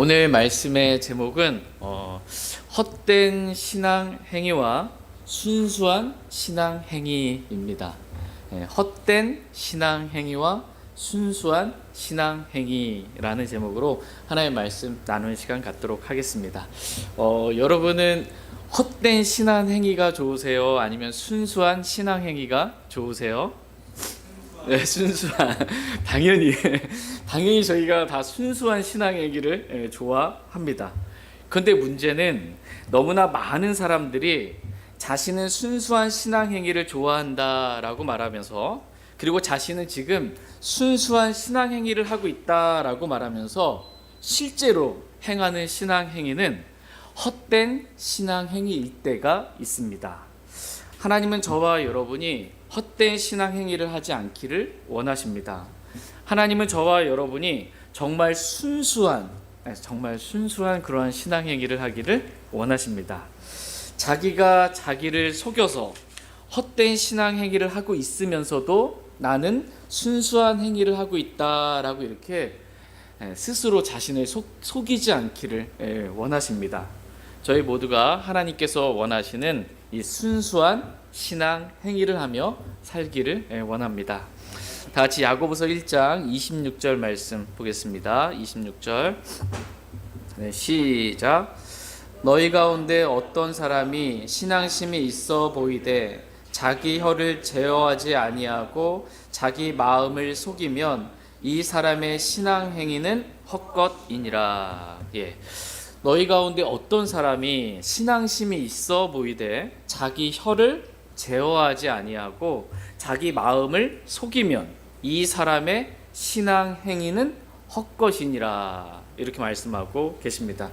오늘 말씀의 제목은 헛된 신앙 행위와 순수한 신앙 행위입니다. 헛된 신앙 행위와 순수한 신앙 행위라는 제목으로 하나의 말씀 나누는 시간 갖도록 하겠습니다. 여러분은 헛된 신앙 행위가 좋으세요? 아니면 순수한 신앙 행위가 좋으세요? 네, 순수한 당연히 저희가 다 순수한 신앙 얘기를 좋아합니다. 그런데 문제는 너무나 많은 사람들이 자신은 순수한 신앙 행위를 좋아한다라고 말하면서, 그리고 자신은 지금 순수한 신앙 행위를 하고 있다라고 말하면서 실제로 행하는 신앙 행위는 헛된 신앙 행위일 때가 있습니다. 하나님은 저와 여러분이 헛된 신앙 행위를 하지 않기를 원하십니다. 하나님은 저와 여러분이 정말 순수한 그러한 신앙 행위를 하기를 원하십니다. 자기가 자기를 속여서 헛된 신앙 행위를 하고 있으면서도 나는 순수한 행위를 하고 있다라고 이렇게 스스로 자신을 속이지 않기를 원하십니다. 저희 모두가 하나님께서 원하시는 이 순수한 신앙 행위를 하며 살기를 원합니다. 다 같이 야고보서 1장 26절 말씀 보겠습니다. 26절 시작. 너희 가운데 어떤 사람이 신앙심이 있어 보이되 자기 혀를 제어하지 아니하고 자기 마음을 속이면 이 사람의 신앙 행위는 헛것이니라. 너희 가운데 어떤 사람이 신앙심이 있어 보이되 자기 혀를 제어하지 아니하고 자기 마음을 속이면 이 사람의 신앙 행위는 헛것이니라. 이렇게 말씀하고 계십니다.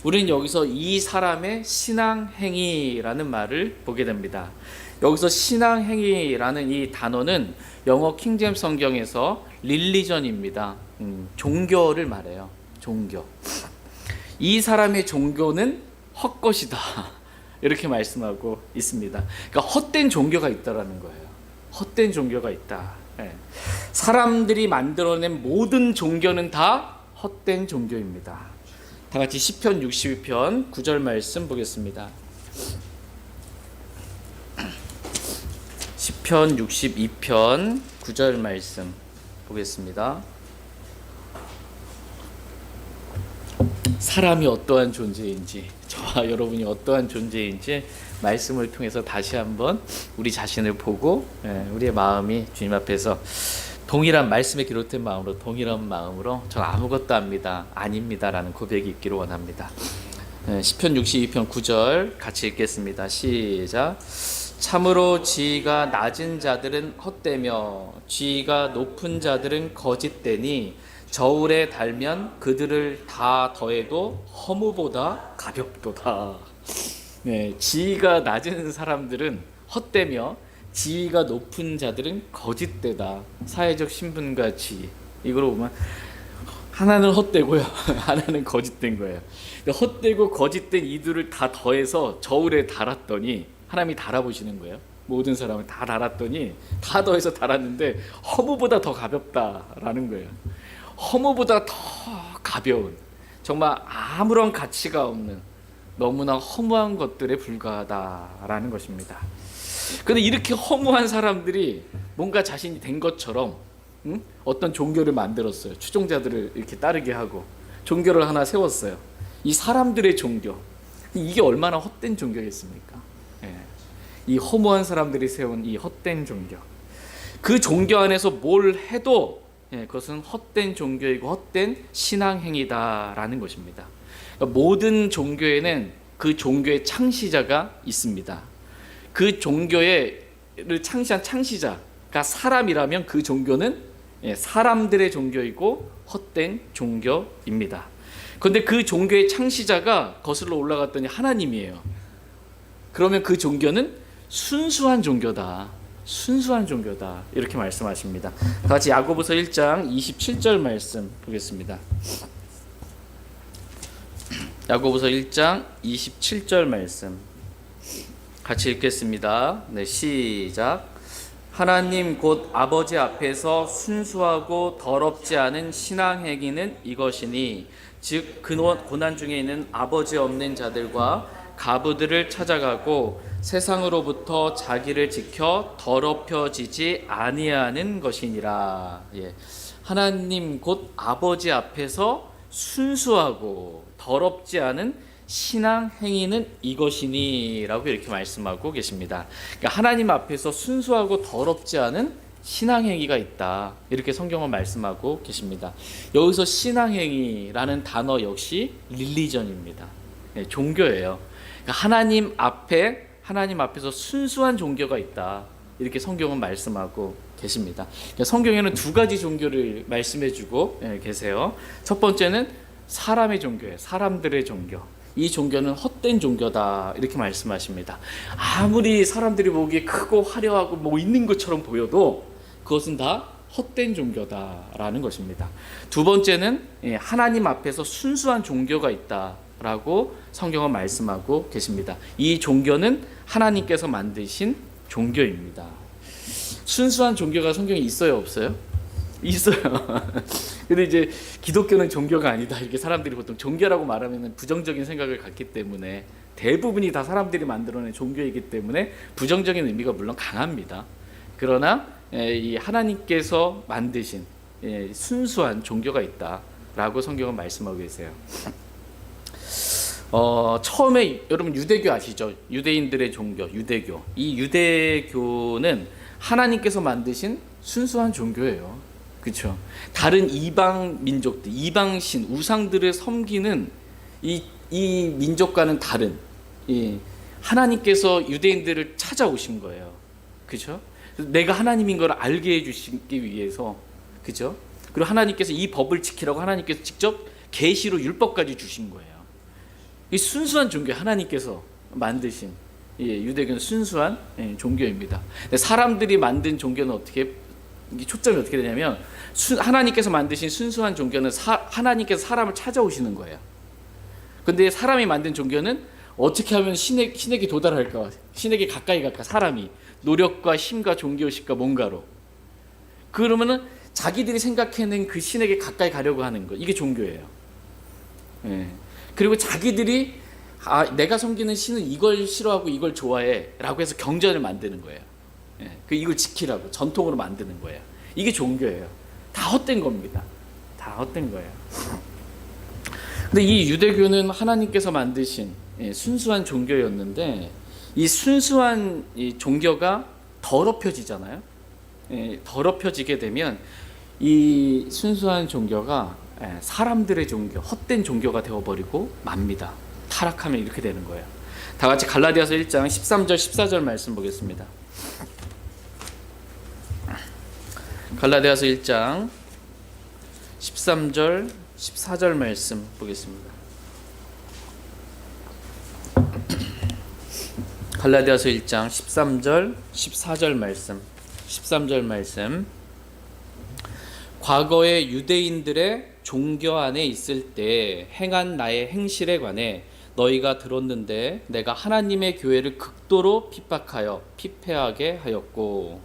우리는 여기서 이 사람의 신앙 행위라는 말을 보게 됩니다. 여기서 신앙 행위라는 이 단어는 영어 킹제임스 성경에서 릴리전입니다. 종교를 말해요. 종교. 이 사람의 종교는 헛것이다. 이렇게 말씀하고 있습니다. 그러니까 헛된 종교가 있다라는 거예요. 헛된 종교가 있다. 사람들이 만들어낸 모든 종교는 다 헛된 종교입니다. 다 같이 시편 62편 9절 말씀 보겠습니다. 시편 62편 9절 말씀 보겠습니다. 사람이 어떠한 존재인지, 저와 여러분이 어떠한 존재인지 말씀을 통해서 다시 한번 우리 자신을 보고 우리의 마음이 주님 앞에서 동일한 말씀에 기록된 마음으로, 동일한 마음으로 전 아무것도 아닙니다라는 고백이 있기를 원합니다. 시편 62편 9절 같이 읽겠습니다. 시작. 참으로 지위가 낮은 자들은 헛되며 지위가 높은 자들은 거짓되니 저울에 달면 그들을 다 더해도 허무보다 가볍도다. 지위가 낮은 사람들은 헛되며 지위가 높은 자들은 거짓되다. 사회적 신분과 지위, 이거로 보면 하나는 헛되고요, 하나는 거짓된 거예요. 헛되고 거짓된 이들을 다 더해서 저울에 달았더니, 하나님이 달아보시는 거예요. 모든 사람을 다 달았더니, 다 더해서 달았는데 허무보다 더 가볍다라는 거예요. 허무보다 더 가벼운, 정말 아무런 가치가 없는 너무나 허무한 것들에 불과하다라는 것입니다. 그런데 이렇게 허무한 사람들이 뭔가 자신이 된 것처럼 어떤 종교를 만들었어요. 추종자들을 이렇게 따르게 하고 종교를 하나 세웠어요. 이 사람들의 종교, 이게 얼마나 헛된 종교겠습니까? 이 허무한 사람들이 세운 이 헛된 종교, 그 종교 안에서 뭘 해도 그것은 헛된 종교이고 헛된 신앙행위다라는 것입니다. 그러니까 모든 종교에는 그 종교의 창시자가 있습니다. 그 종교를 창시한 창시자가 사람이라면 그 종교는 사람들의 종교이고 헛된 종교입니다. 그런데 그 종교의 창시자가 거슬러 올라갔더니 하나님이에요. 그러면 그 종교는 순수한 종교다. 순수한 종교다. 이렇게 말씀하십니다. 다 같이 야고보서 1장 27절 말씀 보겠습니다. 야고보서 1장 27절 말씀 같이 읽겠습니다. 시작. 하나님 곧 아버지 앞에서 순수하고 더럽지 않은 신앙 행위는 이것이니 즉 고난 중에 있는 아버지 없는 자들과 가부들을 찾아가고 세상으로부터 자기를 지켜 더럽혀지지 아니하는 것이니라. 예. 하나님 곧 아버지 앞에서 순수하고 더럽지 않은 신앙 행위는 이것이니라고 이렇게 말씀하고 계십니다. 그러니까 하나님 앞에서 순수하고 더럽지 않은 신앙 행위가 있다, 이렇게 성경은 말씀하고 계십니다. 여기서 신앙 행위라는 단어 역시 릴리전입니다. 네, 종교예요. 그러니까 하나님 앞에서 순수한 종교가 있다, 이렇게 성경은 말씀하고 계십니다. 그러니까 성경에는 두 가지 종교를 말씀해주고 계세요. 첫 번째는 사람의 종교예요. 사람들의 종교. 이 종교는 헛된 종교다, 이렇게 말씀하십니다. 아무리 사람들이 보기에 크고 화려하고 뭐 있는 것처럼 보여도 그것은 다 헛된 종교다라는 것입니다. 두 번째는 하나님 앞에서 순수한 종교가 있다라고 성경은 말씀하고 계십니다. 이 종교는 하나님께서 만드신 종교입니다. 순수한 종교가 성경에 있어요, 없어요? 있어요. 근데 이제 기독교는 종교가 아니다, 이렇게 사람들이 보통 종교라고 말하면 부정적인 생각을 갖기 때문에, 대부분이 다 사람들이 만들어낸 종교이기 때문에 부정적인 의미가 물론 강합니다. 그러나 이 하나님께서 만드신 순수한 종교가 있다라고 성경은 말씀하고 계세요. 처음에 여러분 유대교 아시죠? 유대인들의 종교, 유대교. 이 유대교는 하나님께서 만드신 순수한 종교예요. 그렇죠? 다른 이방 민족들, 이방신, 우상들을 섬기는 이 민족과는 다른, 하나님께서 유대인들을 찾아오신 거예요. 그렇죠? 내가 하나님인 걸 알게 해주시기 위해서, 그죠? 그리고 하나님께서 이 법을 지키라고 하나님께서 직접 계시로 율법까지 주신 거예요. 이 순수한 종교, 하나님께서 만드신 유대교는 순수한 종교입니다. 사람들이 만든 종교는 초점이 어떻게 되냐면, 하나님께서 만드신 순수한 종교는 하나님께서 사람을 찾아오시는 거예요. 근데 사람이 만든 종교는 어떻게 하면 신에게 도달할까, 신에게 가까이 갈까, 사람이 노력과 힘과 종교의식과 뭔가로, 그러면은 자기들이 생각해낸 그 신에게 가까이 가려고 하는 거, 이게 종교예요. 그리고 자기들이 내가 섬기는 신은 이걸 싫어하고 이걸 좋아해 라고 해서 경전을 만드는 거예요. 이걸 지키라고 전통으로 만드는 거예요. 이게 종교예요. 다 헛된 겁니다. 다 헛된 거예요. 근데 이 유대교는 하나님께서 만드신 순수한 종교였는데, 이 순수한 이 종교가 더럽혀지잖아요. 더럽혀지게 되면 이 순수한 종교가 사람들의 종교, 헛된 종교가 되어버리고 맙니다. 타락하면 이렇게 되는 거예요. 다 같이 갈라디아서 1장 13절 14절 말씀 보겠습니다. 갈라디아서 1장 13절 14절 말씀 보겠습니다. 갈라디아서 1장 13절 14절 말씀. 13절 말씀. 과거의 유대인들의 종교 안에 있을 때 행한 나의 행실에 관해 너희가 들었는데 내가 하나님의 교회를 극도로 핍박하여 피폐하게 하였고,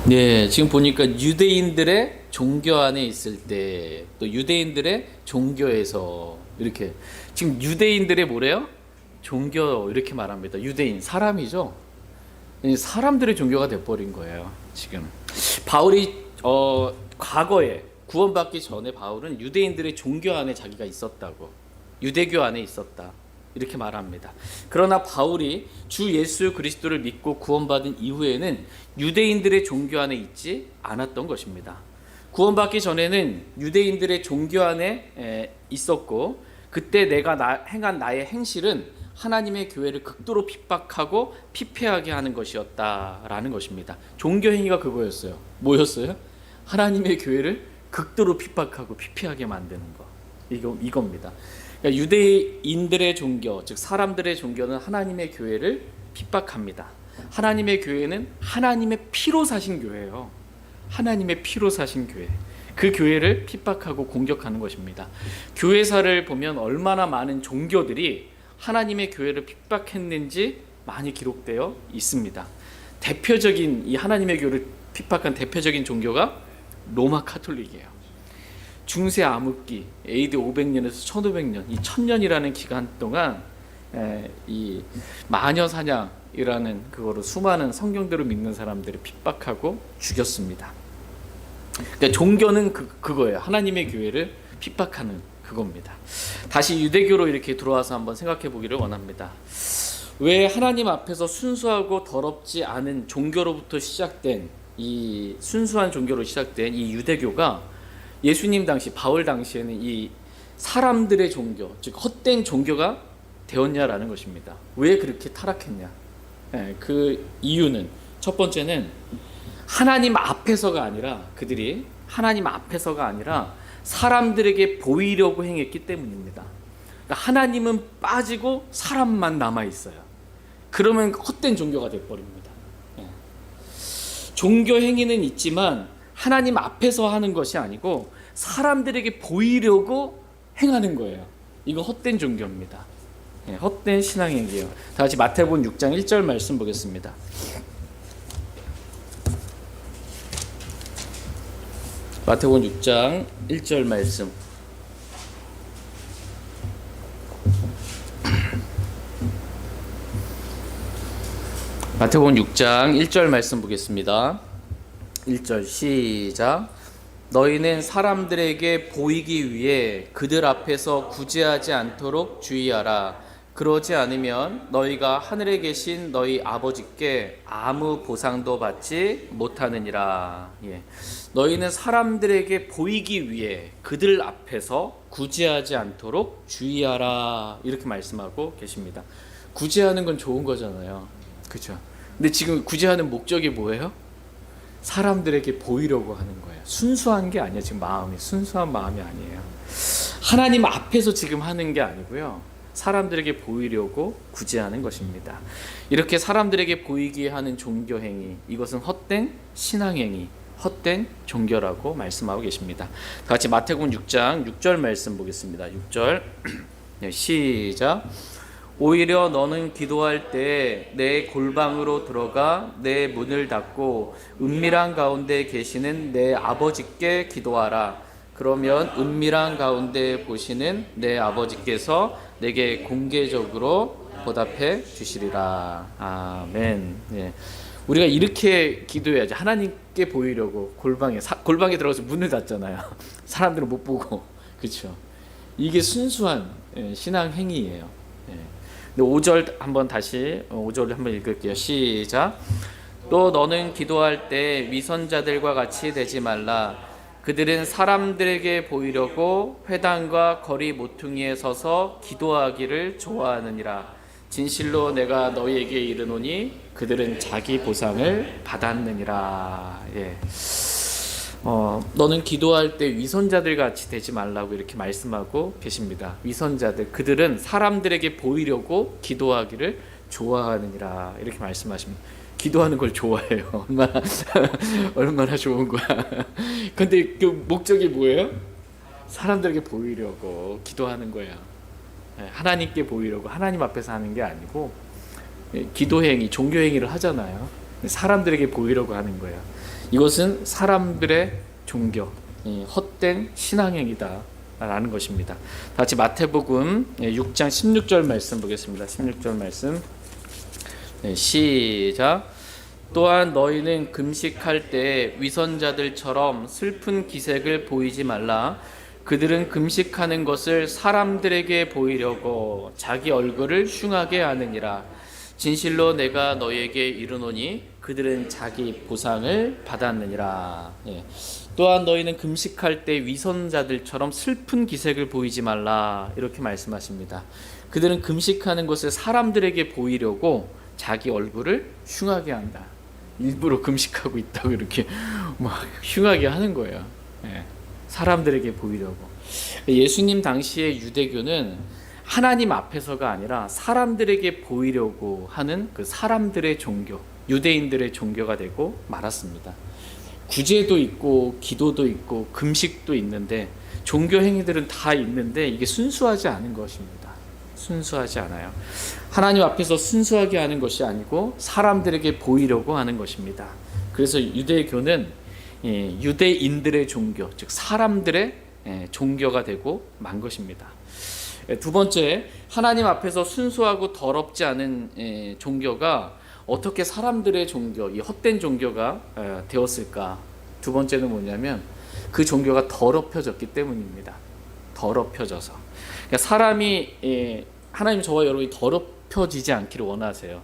네, 지금 보니까 유대인들의 종교 안에 있을 때, 또 유대인들의 종교에서, 이렇게 지금 유대인들의 뭐래요? 종교, 이렇게 말합니다. 유대인, 사람이죠. 사람들의 종교가 돼버린 거예요. 지금 바울이 과거에 구원받기 전에 바울은 유대인들의 종교 안에 자기가 있었다고, 유대교 안에 있었다, 이렇게 말합니다. 그러나 바울이 주 예수 그리스도를 믿고 구원받은 이후에는 유대인들의 종교 안에 있지 않았던 것입니다. 구원받기 전에는 유대인들의 종교 안에 있었고, 그때 내가 행한 나의 행실은 하나님의 교회를 극도로 핍박하고 피폐하게 하는 것이었다라는 것입니다. 종교 행위가 그거였어요. 뭐였어요? 하나님의 교회를 극도로 핍박하고 피폐하게 만드는 거. 이겁니다. 그러니까 유대인들의 종교, 즉 사람들의 종교는 하나님의 교회를 핍박합니다. 하나님의 교회는 하나님의 피로 사신 교회예요. 하나님의 피로 사신 교회. 그 교회를 핍박하고 공격하는 것입니다. 교회사를 보면 얼마나 많은 종교들이 하나님의 교회를 핍박했는지 많이 기록되어 있습니다. 대표적인 이 하나님의 교회를 핍박한 대표적인 종교가 로마 카톨릭이에요. 중세 암흑기 AD 500년에서 1500년 이 1000년이라는 기간 동안 이 마녀 사냥이라는 그거로 수많은 성경대로 믿는 사람들을 핍박하고 죽였습니다. 그러니까 종교는 그거예요. 하나님의 교회를 핍박하는 그겁니다. 다시 유대교로 이렇게 들어와서 한번 생각해 보기를 원합니다. 왜 하나님 앞에서 순수하고 더럽지 않은 종교로부터 시작된 이 순수한 종교로 시작된 이 유대교가 예수님 당시 바울 당시에는 이 사람들의 종교, 즉 헛된 종교가 되었냐라는 것입니다. 왜 그렇게 타락했냐? 그 이유는 첫 번째는 하나님 앞에서가 아니라 그들이 하나님 앞에서가 아니라 사람들에게 보이려고 행했기 때문입니다. 그러니까 하나님은 빠지고 사람만 남아 있어요. 그러면 헛된 종교가 되어버립니다. 종교 행위는 있지만 하나님 앞에서 하는 것이 아니고 사람들에게 보이려고 행하는 거예요. 이거 헛된 종교입니다. 헛된 신앙행위예요. 다 같이 마태복음 6장 1절 말씀 보겠습니다. 마태복음 6장 1절 말씀. 마태복음 6장 1절 말씀 보겠습니다. 1절 시작. 너희는 사람들에게 보이기 위해 그들 앞에서 구제하지 않도록 주의하라. 그러지 않으면 너희가 하늘에 계신 너희 아버지께 아무 보상도 받지 못하느니라. 너희는 사람들에게 보이기 위해 그들 앞에서 구제하지 않도록 주의하라. 이렇게 말씀하고 계십니다. 구제하는 건 좋은 거잖아요. 그렇죠? 근데 지금 구제하는 목적이 뭐예요? 사람들에게 보이려고 하는 거예요. 순수한 게 아니에요. 지금 마음이 순수한 마음이 아니에요. 하나님 앞에서 지금 하는 게 아니고요. 사람들에게 보이려고 구제하는 것입니다. 이렇게 사람들에게 보이게 하는 종교 행위, 이것은 헛된 신앙 행위, 헛된 종교라고 말씀하고 계십니다. 다 같이 마태복음 6장 6절 말씀 보겠습니다. 6절 시작. 오히려 너는 기도할 때 내 골방으로 들어가 내 문을 닫고 은밀한 가운데 계시는 내 아버지께 기도하라. 그러면 은밀한 가운데 보시는 내 아버지께서 내게 공개적으로 보답해 주시리라. 아멘. 우리가 이렇게 기도해야지. 하나님께 보이려고 골방에 들어가서 문을 닫잖아요. 사람들은 못 보고. 그렇죠? 이게 순수한 신앙 행위예요. 5절 한번 다시 5절을 한번 읽을게요. 시작. 또 너는 기도할 때 위선자들과 같이 되지 말라. 그들은 사람들에게 보이려고 회당과 거리 모퉁이에 서서 기도하기를 좋아하느니라. 진실로 내가 너희에게 이르노니 그들은 자기 보상을 받았느니라. 너는 기도할 때 위선자들 같이 되지 말라고 이렇게 말씀하고 계십니다. 위선자들, 그들은 사람들에게 보이려고 기도하기를 좋아하느니라 이렇게 말씀하십니다. 기도하는 걸 좋아해요. 얼마나 좋은 거야. 근데 그 목적이 뭐예요? 사람들에게 보이려고 기도하는 거야. 하나님께 보이려고 하나님 앞에서 하는 게 아니고 기도행위, 종교행위를 하잖아요. 사람들에게 보이려고 하는 거예요. 이것은 사람들의 종교, 헛된 신앙행위다 라는 것입니다. 다같이 마태복음 6장 16절 말씀 보겠습니다. 16절 말씀 시작. 또한 너희는 금식할 때 위선자들처럼 슬픈 기색을 보이지 말라. 그들은 금식하는 것을 사람들에게 보이려고 자기 얼굴을 흉하게 하느니라. 진실로 내가 너희에게 이르노니 그들은 자기 보상을 받았느니라. 또한 너희는 금식할 때 위선자들처럼 슬픈 기색을 보이지 말라 이렇게 말씀하십니다. 그들은 금식하는 것을 사람들에게 보이려고 자기 얼굴을 흉하게 한다. 일부러 금식하고 있다고 이렇게 막 흉하게 하는 거예요. 사람들에게 보이려고. 예수님 당시의 유대교는 하나님 앞에서가 아니라 사람들에게 보이려고 하는 그 사람들의 종교, 유대인들의 종교가 되고 말았습니다. 구제도 있고 기도도 있고 금식도 있는데 종교 행위들은 다 있는데 이게 순수하지 않은 것입니다. 순수하지 않아요. 하나님 앞에서 순수하게 하는 것이 아니고 사람들에게 보이려고 하는 것입니다. 그래서 유대교는 유대인들의 종교, 즉 사람들의 종교가 되고 만 것입니다. 두 번째, 하나님 앞에서 순수하고 더럽지 않은 종교가 어떻게 사람들의 종교, 이 헛된 종교가 되었을까? 두 번째는 뭐냐면 그 종교가 더럽혀졌기 때문입니다. 더럽혀져서. 그러니까 사람이 하나님 저와 여러분이 더럽혀지지 않기를 원하세요.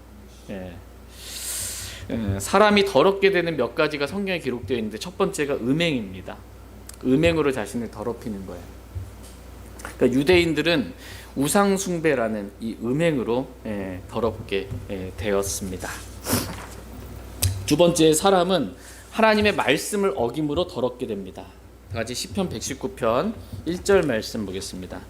사람이 더럽게 되는 몇 가지가 성경에 기록되어 있는데 첫 번째가 음행입니다. 음행으로 자신을 더럽히는 거예요. 그러니까 유대인들은 우상 숭배라는 이 음행으로 더럽게 되었습니다. 두 번째, 사람은 하나님의 말씀을 어김으로 더럽게 됩니다. 다 같이 시편 119편 1절 말씀 보겠습니다.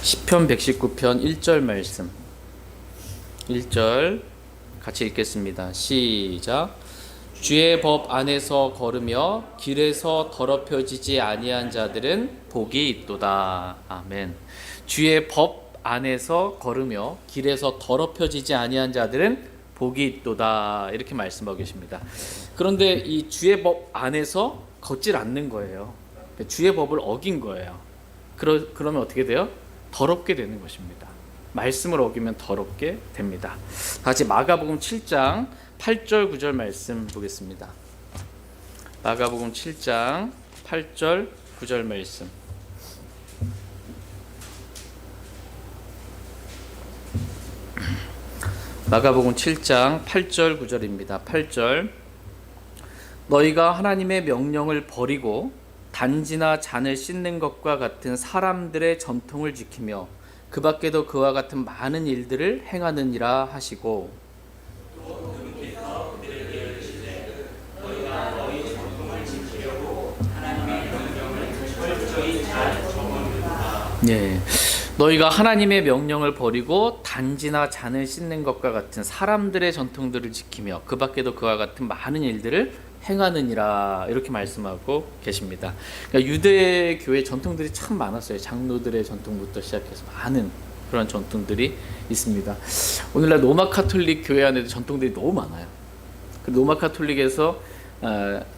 시편 119편 1절 말씀, 1절 같이 읽겠습니다. 시작. 주의 법 안에서 걸으며 길에서 더럽혀지지 아니한 자들은 복이 있도다. 아멘. 주의 법 안에서 걸으며 길에서 더럽혀지지 아니한 자들은 복이 있도다. 이렇게 말씀하고 계십니다. 그런데 이 주의 법 안에서 걷질 않는 거예요. 주의 법을 어긴 거예요. 그러면 어떻게 돼요? 더럽게 되는 것입니다. 말씀을 어기면 더럽게 됩니다. 다시 마가복음 7장 8절 9절 말씀 보겠습니다. 마가복음 7장 8절 9절 말씀. 마가복음 7장 8절 9절입니다. 8절. 너희가 하나님의 명령을 버리고 단지나 잔을 씻는 것과 같은 사람들의 전통을 지키며 그 밖에도 그와 같은 많은 일들을 행하느니라 하시고, 너희가 하나님의 명령을 버리고 단지나 잔을 씻는 것과 같은 사람들의 전통들을 지키며 그 밖에도 그와 같은 많은 일들을 행하느니라, 이렇게 말씀하고 계십니다. 그러니까 유대교의 전통들이 참 많았어요. 장로들의 전통부터 시작해서 많은 그런 전통들이 있습니다. 오늘날 로마 카톨릭 교회 안에도 전통들이 너무 많아요. 그 로마 카톨릭에서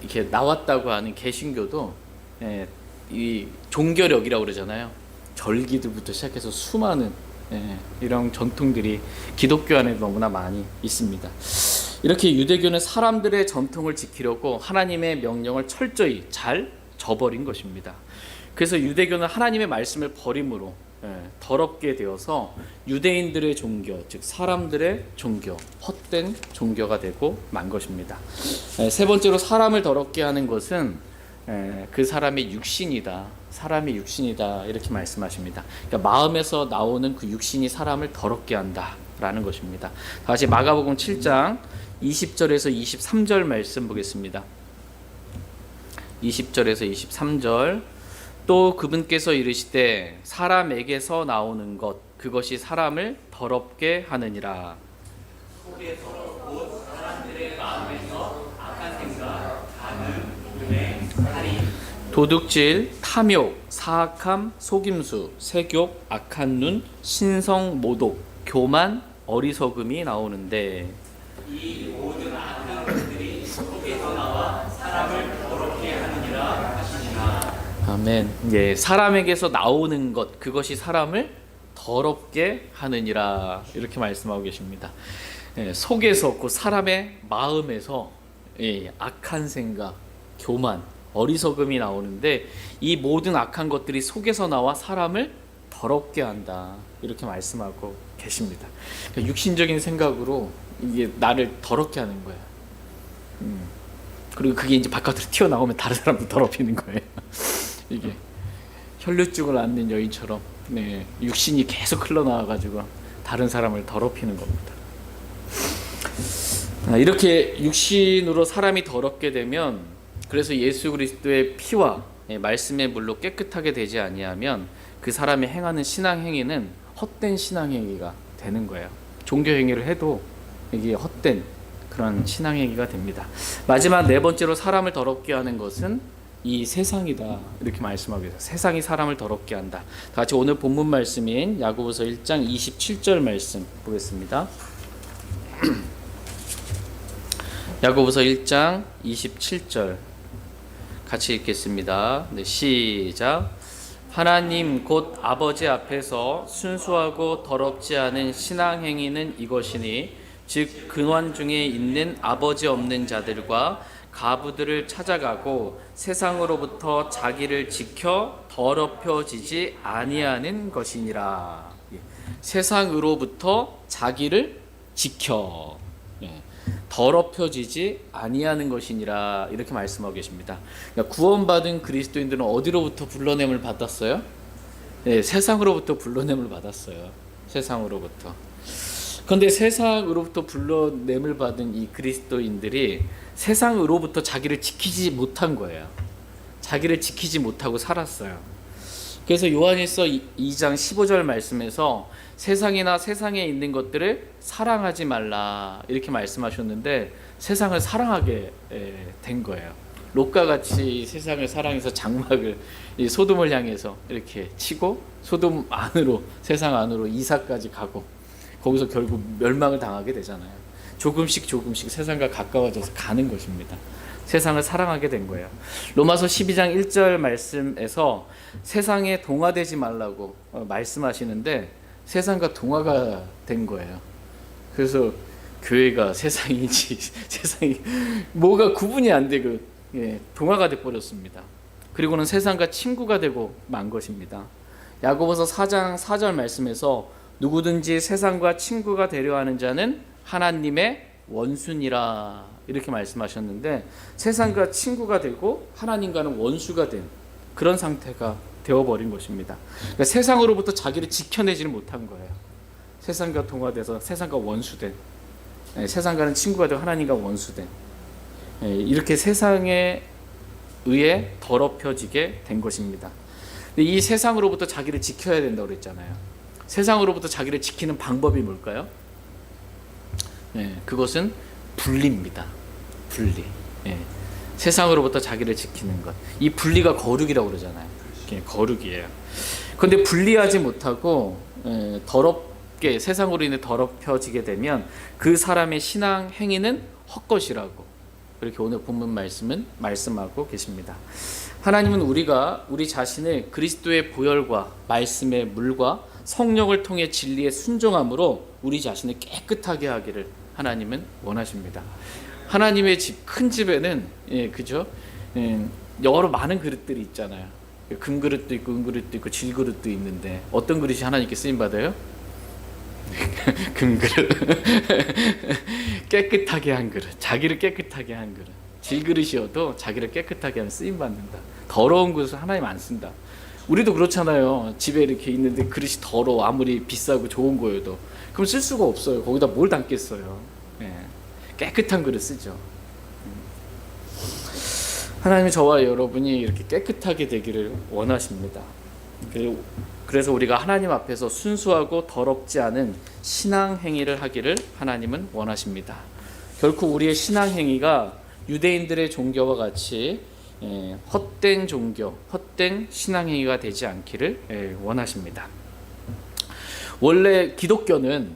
이렇게 나왔다고 하는 개신교도 이 종교력이라고 그러잖아요. 절기들부터 시작해서 수많은 이런 전통들이 기독교 안에 너무나 많이 있습니다. 이렇게 유대교는 사람들의 전통을 지키려고 하나님의 명령을 철저히 잘 저버린 것입니다. 그래서 유대교는 하나님의 말씀을 버림으로 더럽게 되어서 유대인들의 종교, 즉 사람들의 종교, 헛된 종교가 되고 만 것입니다. 세 번째로 사람을 더럽게 하는 것은 그 사람의 육신이다. 사람의 육신이다. 이렇게 말씀하십니다. 그러니까 마음에서 나오는 그 육신이 사람을 더럽게 한다라는 것입니다. 다시 마가복음 7장 20절에서 23절 말씀 보겠습니다. 20절에서 23절. 또 그분께서 이르시되 사람에게서 나오는 것 그것이 사람을 더럽게 하느니라. 속에서 곧 사람들의 마음에서 악한 생각, 간음, 음행, 살인, 도둑질, 탐욕, 사악함, 속임수, 세욕, 악한 눈, 신성, 모독, 교만, 어리석음이 나오는데 이 모든 악한 것들이 속에서 나와 사람을 더럽게 하느니라 하시니라. 아멘. 사람에게서 나오는 것 그것이 사람을 더럽게 하느니라, 이렇게 말씀하고 계십니다. 속에서 그 사람의 마음에서 악한 생각, 교만, 어리석음이 나오는데 이 모든 악한 것들이 속에서 나와 사람을 더럽게 한다, 이렇게 말씀하고 계십니다. 그러니까 육신적인 생각으로 이게 나를 더럽게 하는 거예요. 그리고 그게 이제 바깥으로 튀어나오면 다른 사람도 더럽히는 거예요. 이게 혈류증을 앓는 여인처럼 육신이 계속 흘러나와가지고 다른 사람을 더럽히는 겁니다. 이렇게 육신으로 사람이 더럽게 되면, 그래서 예수 그리스도의 피와 말씀의 물로 깨끗하게 되지 아니하면 그 사람이 행하는 신앙 행위는 헛된 신앙 행위가 되는 거예요. 종교 행위를 해도 이게 헛된 그런 신앙행위가 됩니다. 마지막 네 번째로 사람을 더럽게 하는 것은 이 세상이다, 이렇게 말씀하고 있어요. 세상이 사람을 더럽게 한다. 다 같이 오늘 본문 말씀인 야고보서 1장 27절 말씀 보겠습니다. 야고보서 1장 27절 같이 읽겠습니다. 네, 시작. 하나님 곧 아버지 앞에서 순수하고 더럽지 않은 신앙행위는 이것이니 즉 근원 중에 있는 아버지 없는 자들과 가부들을 찾아가고 세상으로부터 자기를 지켜 더럽혀지지 아니하는 것이니라. 세상으로부터 자기를 지켜 더럽혀지지 아니하는 것이니라, 이렇게 말씀하고 계십니다. 그러니까 구원받은 그리스도인들은 어디로부터 불러냄을 받았어요? 네, 세상으로부터 불러냄을 받았어요. 세상으로부터. 그런데 세상으로부터 불러냄을 받은 이 그리스도인들이 세상으로부터 자기를 지키지 못한 거예요. 자기를 지키지 못하고 살았어요. 그래서 요한일서 2장 15절 말씀에서 세상이나 세상에 있는 것들을 사랑하지 말라, 이렇게 말씀하셨는데 세상을 사랑하게 된 거예요. 롯과 같이 세상을 사랑해서 장막을 이 소돔을 향해서 이렇게 치고 소돔 안으로, 세상 안으로 이사까지 가고 거기서 결국 멸망을 당하게 되잖아요. 조금씩 세상과 가까워져서 가는 것입니다. 세상을 사랑하게 된 거예요. 로마서 12장 1절 말씀에서 세상에 동화되지 말라고 말씀하시는데 세상과 동화가 된 거예요. 그래서 교회가 세상인지 세상이 뭐가 구분이 안 되고 동화가 돼 버렸습니다. 그리고는 세상과 친구가 되고 만 것입니다. 야고보서 4장 4절 말씀에서 누구든지 세상과 친구가 되려 하는 자는 하나님의 원수니라, 이렇게 말씀하셨는데 세상과 친구가 되고 하나님과는 원수가 된 그런 상태가 되어버린 것입니다. 그러니까 세상으로부터 자기를 지켜내지를 못한 거예요. 세상과 동화돼서 세상과 원수된, 세상과는 친구가 되고 하나님과 원수된, 이렇게 세상에 의해 더럽혀지게 된 것입니다. 근데 이 세상으로부터 자기를 지켜야 된다고 그랬잖아요. 세상으로부터 자기를 지키는 방법이 뭘까요? 그것은 분리입니다. 분리. 세상으로부터 자기를 지키는 것. 이 분리가 거룩이라고 그러잖아요. 거룩이에요. 그런데 분리하지 못하고 더럽게 세상으로 인해 더럽혀지게 되면 그 사람의 신앙 행위는 헛것이라고, 그렇게 오늘 본문 말씀은 말씀하고 계십니다. 하나님은 우리가 우리 자신을 그리스도의 보혈과 말씀의 물과 성령을 통해 진리에 순종함으로 우리 자신을 깨끗하게 하기를 하나님은 원하십니다. 하나님의 집, 큰 집에는 그죠? 여러 많은 그릇들이 있잖아요. 금그릇도 있고 은그릇도 있고 질그릇도 있는데 어떤 그릇이 하나님께 쓰임 받아요? 금그릇. 깨끗하게 한 그릇, 자기를 깨끗하게 한 그릇. 질그릇이어도 자기를 깨끗하게 하면 쓰임 받는다. 더러운 그릇을 하나님 안 쓴다. 우리도 그렇잖아요. 집에 이렇게 있는데 그릇이 더러워, 아무리 비싸고 좋은 거여도 그럼 쓸 수가 없어요. 거기다 뭘 담겠어요. 깨끗한 그릇 쓰죠. 하나님이 저와 여러분이 이렇게 깨끗하게 되기를 원하십니다. 그래서 우리가 하나님 앞에서 순수하고 더럽지 않은 신앙 행위를 하기를 하나님은 원하십니다. 결코 우리의 신앙 행위가 유대인들의 종교와 같이 헛된 종교, 헛된 신앙 행위가 되지 않기를 원하십니다. 원래 기독교는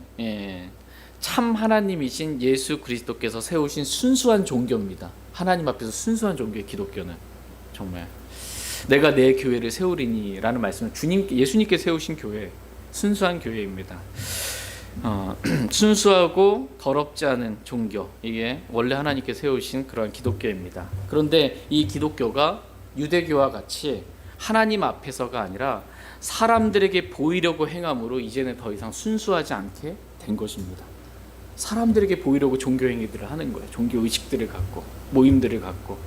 참 하나님이신 예수 그리스도께서 세우신 순수한 종교입니다. 하나님 앞에서 순수한 종교의 기독교는 정말 내가 내 교회를 세우리니 라는 말씀은 예수님께 세우신 교회, 순수한 교회입니다. 순수하고 더럽지 않은 종교, 이게 원래 하나님께 세우신 그러한 기독교입니다. 그런데 이 기독교가 유대교와 같이 하나님 앞에서가 아니라 사람들에게 보이려고 행함으로 이제는 더 이상 순수하지 않게 된 것입니다. 사람들에게 보이려고 종교 행위들을 하는 거예요. 종교 의식들을 갖고, 모임들을 갖고,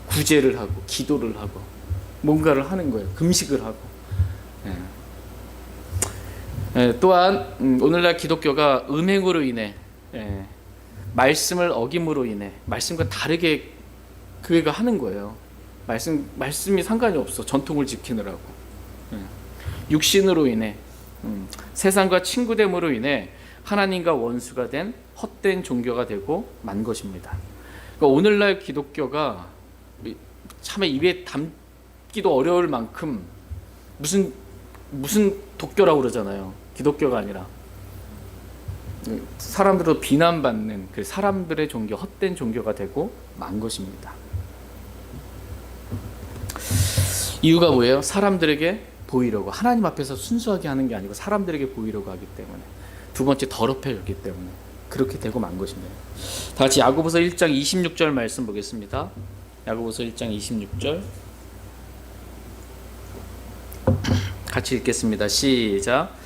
구제를 하고, 기도를 하고, 뭔가를 하는 거예요. 금식을 하고. 또한 오늘날 기독교가 음행으로 인해, 말씀을 어김으로 인해 말씀과 다르게 교회가 하는 거예요. 말씀이 상관이 없어. 전통을 지키느라고. 육신으로 인해, 세상과 친구됨으로 인해 하나님과 원수가 된 헛된 종교가 되고 만 것입니다. 그러니까 오늘날 기독교가 참 입에 담기도 어려울 만큼 무슨 독교라고 그러잖아요. 기독교가 아니라 사람들로 비난받는 그 사람들의 종교, 헛된 종교가 되고 만 것입니다. 이유가 뭐예요? 사람들에게 보이려고, 하나님 앞에서 순수하게 하는 게 아니고 사람들에게 보이려고 하기 때문에, 두 번째 더럽혀졌기 때문에 그렇게 되고 만 것입니다. 다 같이 야고보서 1장 26절 말씀 보겠습니다. 야고보서 1장 26절 같이 읽겠습니다. 시작.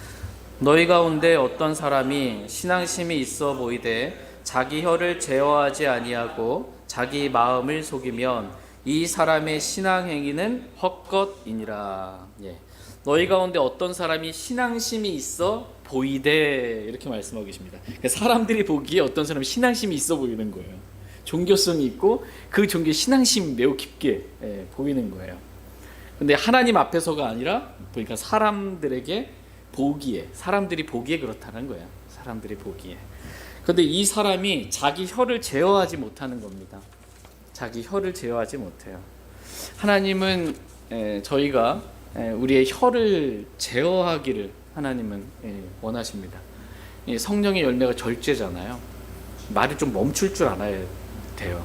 너희 가운데 어떤 사람이 신앙심이 있어 보이되 자기 혀를 제어하지 아니하고 자기 마음을 속이면 이 사람의 신앙 행위는 헛것이니라. 너희 가운데 어떤 사람이 신앙심이 있어 보이되, 이렇게 말씀하고 계십니다. 사람들이 보기에 어떤 사람이 신앙심이 있어 보이는 거예요. 종교성이 있고 그 종교에 신앙심이 매우 깊게 보이는 거예요. 근데 하나님 앞에서가 아니라 보니까 사람들에게 보기에, 사람들이 보기에 그렇다는 거예요. 사람들이 보기에. 그런데 이 사람이 자기 혀를 제어하지 못하는 겁니다. 자기 혀를 제어하지 못해요. 하나님은 저희가 우리의 혀를 제어하기를 하나님은 원하십니다. 성령의 열매가 절제잖아요. 말을 좀 멈출 줄 알아야 돼요.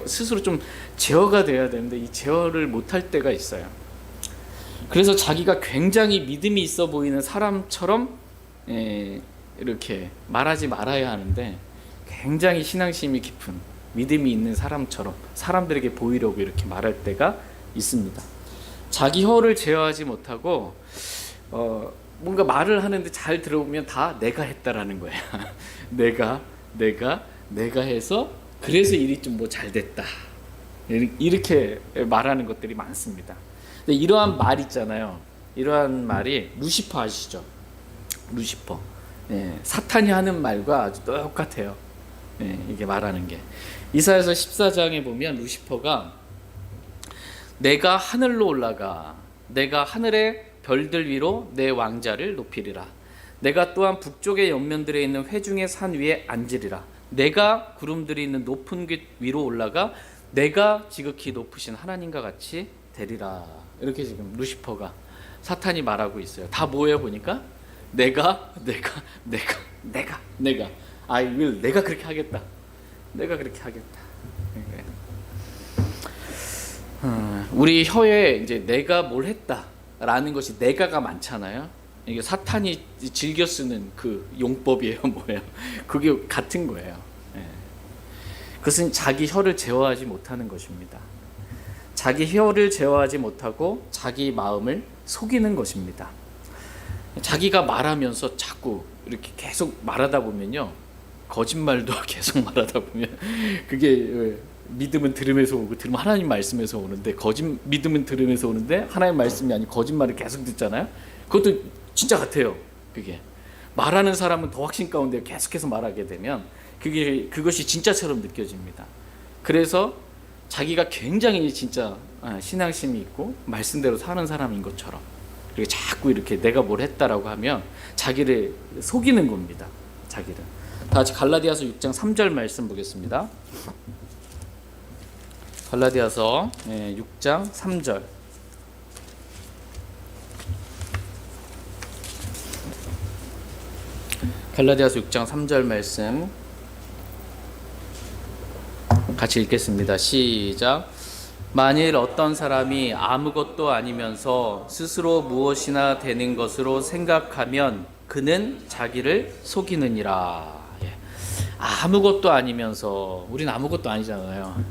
스스로 좀 제어가 돼야 되는데 이 제어를 못할 때가 있어요. 그래서 자기가 굉장히 믿음이 있어 보이는 사람처럼 이렇게 말하지 말아야 하는데, 굉장히 신앙심이 깊은 믿음이 있는 사람처럼 사람들에게 보이려고 이렇게 말할 때가 있습니다. 자기 혀를 제어하지 못하고 뭔가 말을 하는데 잘 들어보면 다 내가 했다라는 거야. 내가 해서 그래서 일이 좀 뭐 잘 됐다, 이렇게 말하는 것들이 많습니다. 근데 이러한 말 있잖아요. 이러한 말이 루시퍼 아시죠? 루시퍼. 사탄이 하는 말과 아주 똑같아요. 이게 말하는 게. 이사야서 14장에 보면 루시퍼가 내가 하늘로 올라가, 내가 하늘의 별들 위로 내 왕자를 높이리라. 내가 또한 북쪽의 옆면들에 있는 회중의 산 위에 앉으리라. 내가 구름들이 있는 높은 곳 위로 올라가 내가 지극히 높으신 하나님과 같이 되리라. 이렇게 지금 루시퍼가, 사탄이 말하고 있어요. 다 뭐예요? 보니까 내가 I will, 내가 그렇게 하겠다. 우리 혀에 이제 내가 뭘 했다라는 것이 내가가 많잖아요. 이게 사탄이 즐겨 쓰는 그 용법이에요. 뭐예요? 그게 같은 거예요. 그것은 자기 혀를 제어하지 못하는 것입니다. 자기 혀를 제어하지 못하고 자기 마음을 속이는 것입니다. 자기가 말하면서 자꾸 이렇게 계속 말하다 보면요, 거짓말도 계속 말하다 보면 그게 믿음은 들음에서 오고 들으면 하나님 말씀에서 오는데, 믿음은 들음에서 오는데 하나님 말씀이 아닌 거짓말을 계속 듣잖아요. 그것도 진짜 같아요. 그게 말하는 사람은 더 확신 가운데 계속해서 말하게 되면 그것이 진짜처럼 느껴집니다. 그래서 자기가 굉장히 진짜 신앙심이 있고 말씀대로 사는 사람인 것처럼, 그리고 자꾸 이렇게 내가 뭘 했다라고 하면 자기를 속이는 겁니다. 자기를. 다 같이 갈라디아서 6장 3절 말씀 보겠습니다. 갈라디아서 6장 3절. 갈라디아서 6장 3절 말씀 같이 읽겠습니다. 시작. 만일 어떤 사람이 아무것도 아니면서 스스로 무엇이나 되는 것으로 생각하면 그는 자기를 속이느니라. 아무것도 아니면서, 우리는 아무것도 아니잖아요.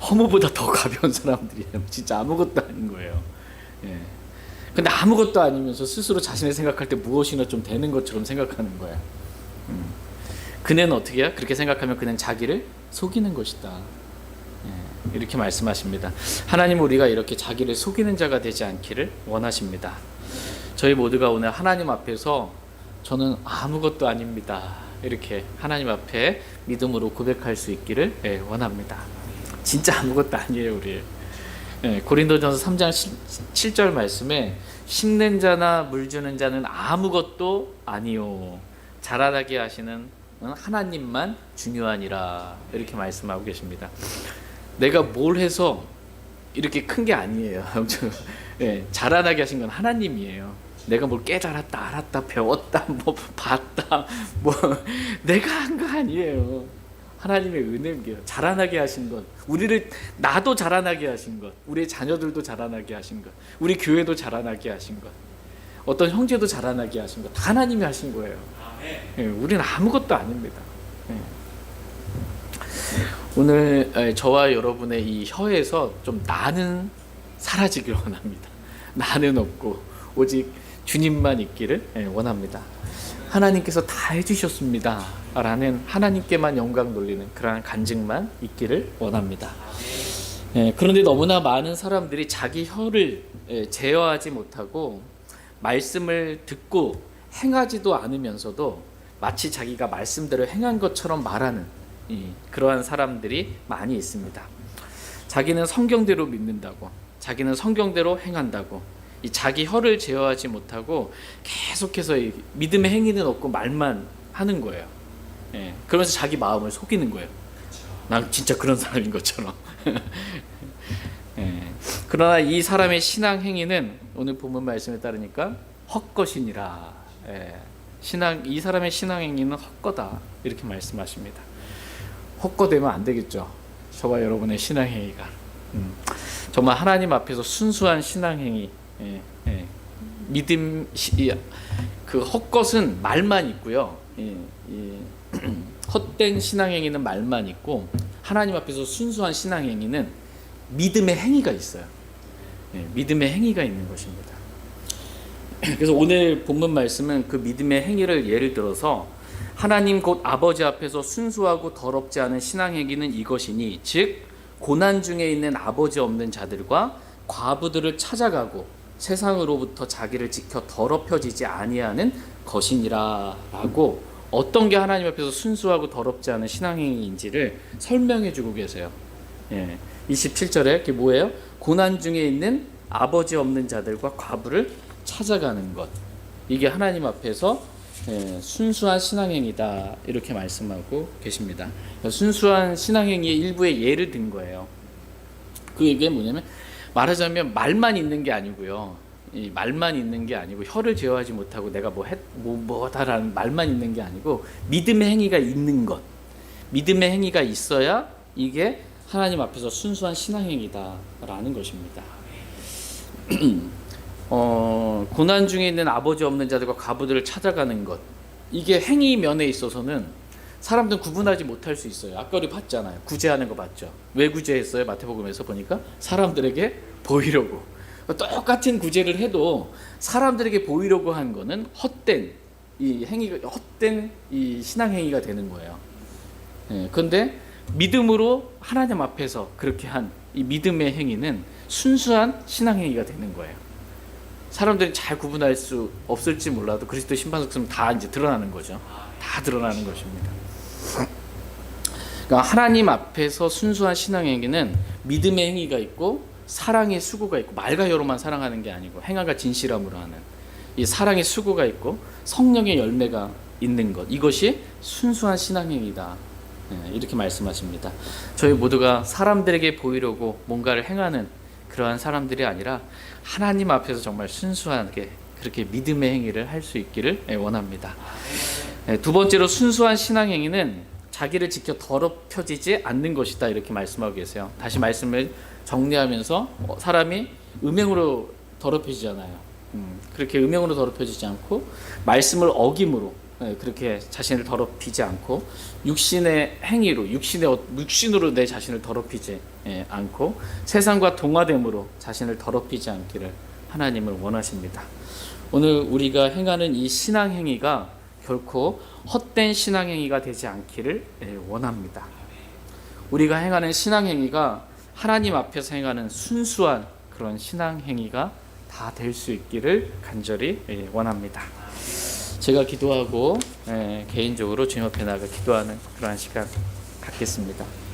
허무보다 더 가벼운 사람들이에요. 진짜 아무것도 아닌 거예요. 근데 아무것도 아니면서 스스로 자신을 생각할 때 무엇이나 좀 되는 것처럼 생각하는 거야. 그는 어떻게 해요? 그렇게 생각하면 그는 자기를 속이는 것이다. 이렇게 말씀하십니다. 하나님은 우리가 이렇게 자기를 속이는 자가 되지 않기를 원하십니다. 저희 모두가 오늘 하나님 앞에서 저는 아무것도 아닙니다, 이렇게 하나님 앞에 믿음으로 고백할 수 있기를 원합니다. 진짜 아무것도 아니에요, 우리. 고린도전서 3장 7절 말씀에 심는 자나 물 주는 자는 아무것도 아니요 자라나게 하시는 하나님만 중요하니라 이렇게 말씀하고 계십니다. 내가 뭘 해서 이렇게 큰 게 아니에요. 예, 자라나게 하신 건 하나님이에요. 내가 뭘 깨달았다, 알았다, 배웠다, 뭐 봤다, 뭐 내가 한 거 아니에요. 하나님의 은혜예요. 자라나게 하신 것, 우리를 나도 자라나게 하신 것, 우리 자녀들도 자라나게 하신 것, 우리 교회도 자라나게 하신 것, 어떤 형제도 자라나게 하신 것, 다 하나님이 하신 거예요. 예, 우리는 아무것도 아닙니다. 예. 오늘 저와 여러분의 이 혀에서 좀 나는 사라지길 원합니다. 나는 없고 오직 주님만 있기를 원합니다. 하나님께서 다 해주셨습니다 라는 하나님께만 영광 돌리는 그러한 간증만 있기를 원합니다. 그런데 너무나 많은 사람들이 자기 혀를 제어하지 못하고 말씀을 듣고 행하지도 않으면서도 마치 자기가 말씀대로 행한 것처럼 말하는 그러한 사람들이 많이 있습니다. 자기는 성경대로 믿는다고, 자기는 성경대로 행한다고, 이 자기 혀를 제어하지 못하고 계속해서 믿음의 행위는 없고 말만 하는 거예요. 그러면서 자기 마음을 속이는 거예요. 난 진짜 그런 사람인 것처럼. 그러나 이 사람의 신앙 행위는 오늘 본문 말씀에 따르니까 헛것이니라. 이 사람의 신앙 행위는 헛거다 이렇게 말씀하십니다. 헛거되면 안 되겠죠. 저와 여러분의 신앙 행위가 정말 하나님 앞에서 순수한 신앙 행위. 믿음, 그 헛것은 말만 있고요. 헛된 신앙 행위는 말만 있고, 하나님 앞에서 순수한 신앙 행위는 믿음의 행위가 있어요. 믿음의 행위가 있는 것입니다. 그래서 오늘 본문 말씀은 그 믿음의 행위를 예를 들어서 하나님 곧 아버지 앞에서 순수하고 더럽지 않은 신앙 행위는 이것이니 즉 고난 중에 있는 아버지 없는 자들과 과부들을 찾아가고 세상으로부터 자기를 지켜 더럽혀지지 아니하는 것이니라 라고 어떤 게 하나님 앞에서 순수하고 더럽지 않은 신앙행위인지를 설명해 주고 계세요. 27절에 그게 뭐예요? 고난 중에 있는 아버지 없는 자들과 과부를 찾아가는 것, 이게 하나님 앞에서 순수한 신앙행위다 이렇게 말씀하고 계십니다. 순수한 신앙행위의 일부의 예를 든 거예요. 그 얘기가 뭐냐면, 말하자면 말만 있는 게 아니고요. 이 말만 있는 게 아니고 혀를 제어하지 못하고 내가 뭐다라는 말만 있는 게 아니고 믿음의 행위가 있는 것. 믿음의 행위가 있어야 이게 하나님 앞에서 순수한 신앙행위다라는 것입니다. 고난 중에 있는 아버지 없는 자들과 과부들을 찾아가는 것. 이게 행위 면에 있어서는 사람들은 구분하지 못할 수 있어요. 아까 우리 봤잖아요. 구제하는 거 봤죠. 왜 구제했어요? 마태복음에서 보니까 사람들에게 보이려고. 똑같은 구제를 해도 사람들에게 보이려고 한 거는 헛된 이 행위가, 헛된 이 신앙 행위가 되는 거예요. 그런데 믿음으로 하나님 앞에서 그렇게 한 이 믿음의 행위는 순수한 신앙 행위가 되는 거예요. 사람들이 잘 구분할 수 없을지 몰라도 그리스도 심판석 쓰면 다 이제 드러나는 거죠. 다 드러나는 것입니다. 그러니까 하나님 앞에서 순수한 신앙 행위는 믿음의 행위가 있고 사랑의 수고가 있고, 말과 여로만 사랑하는 게 아니고 행함과 진실함으로 하는 이 사랑의 수고가 있고 성령의 열매가 있는 것, 이것이 순수한 신앙 행위다 이렇게 말씀하십니다. 저희 모두가 사람들에게 보이려고 뭔가를 행하는 그러한 사람들이 아니라 하나님 앞에서 정말 순수하게 그렇게 믿음의 행위를 할 수 있기를 원합니다. 두 번째로 순수한 신앙 행위는 자기를 지켜 더럽혀지지 않는 것이다 이렇게 말씀하고 계세요. 다시 말씀을 정리하면서 사람이 음행으로 더럽혀지잖아요. 그렇게 음행으로 더럽혀지지 않고 말씀을 어김으로 그렇게 자신을 더럽히지 않고 육신의 행위로 육신으로 내 자신을 더럽히지 않고 세상과 동화됨으로 자신을 더럽히지 않기를 하나님을 원하십니다. 오늘 우리가 행하는 이 신앙 행위가 결코 헛된 신앙 행위가 되지 않기를 원합니다. 우리가 행하는 신앙 행위가 하나님 앞에서 행하는 순수한 그런 신앙 행위가 다 될 수 있기를 간절히 원합니다. 제가 기도하고 개인적으로 주님 앞에 나가 기도하는 그러한 시간 갖겠습니다.